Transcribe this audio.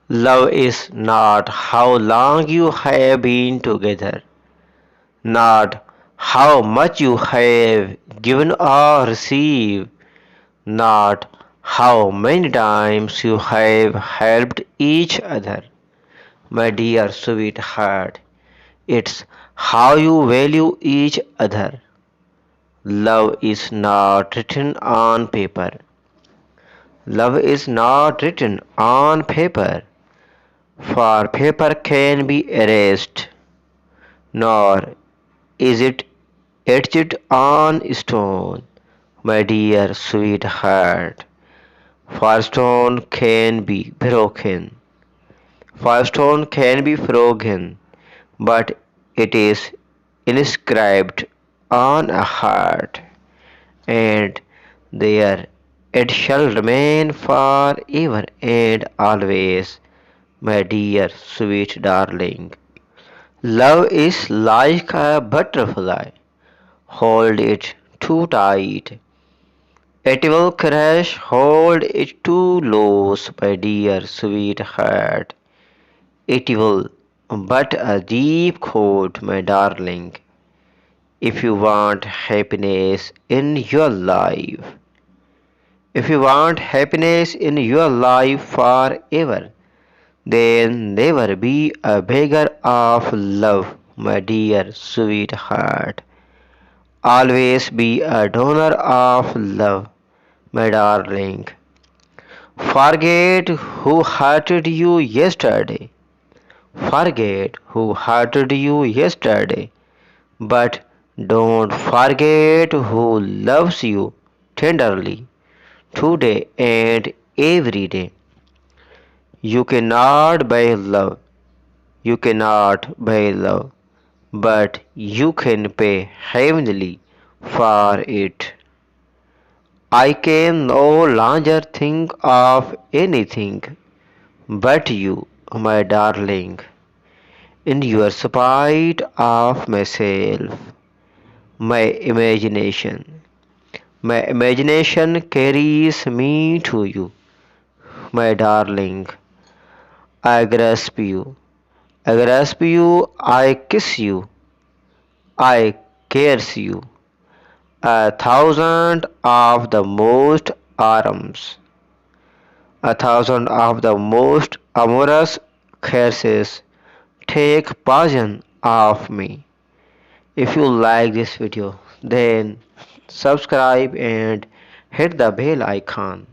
Love is not how long you have been together, not how much you have given or received, not how many times you have helped each other. My dear sweetheart, it's how you value each other. Love is not written on paper. Love is not written on paper, for paper can be erased, nor is it etched on stone, my dear sweetheart. For stone can be broken, for stone can be broken, but it is inscribed on a heart, and there it shall remain forever and always, my dear sweet darling. Love is like a butterfly. Hold it too tight. It will crash. Hold it too loose, my dear sweetheart. It will but a deep coat, my darling. If you want happiness in your life, if you want happiness in your life forever, then never be a beggar of love, my dear sweetheart. Always be a donor of love, my darling. Forget who hurted you yesterday. Forget who hurted you yesterday. But don't forget who loves you tenderly today and every day. You cannot buy love. You cannot buy love, but you can pay heavenly for it. I can no longer think of anything but you, my darling, in your spite of myself, my imagination. My imagination carries me to you, my darling. I grasp you. I grasp you. I kiss you. I caress you. A thousand of the most arms, a thousand of the most amorous caresses take possession of me. If you like this video, then subscribe and hit the bell icon.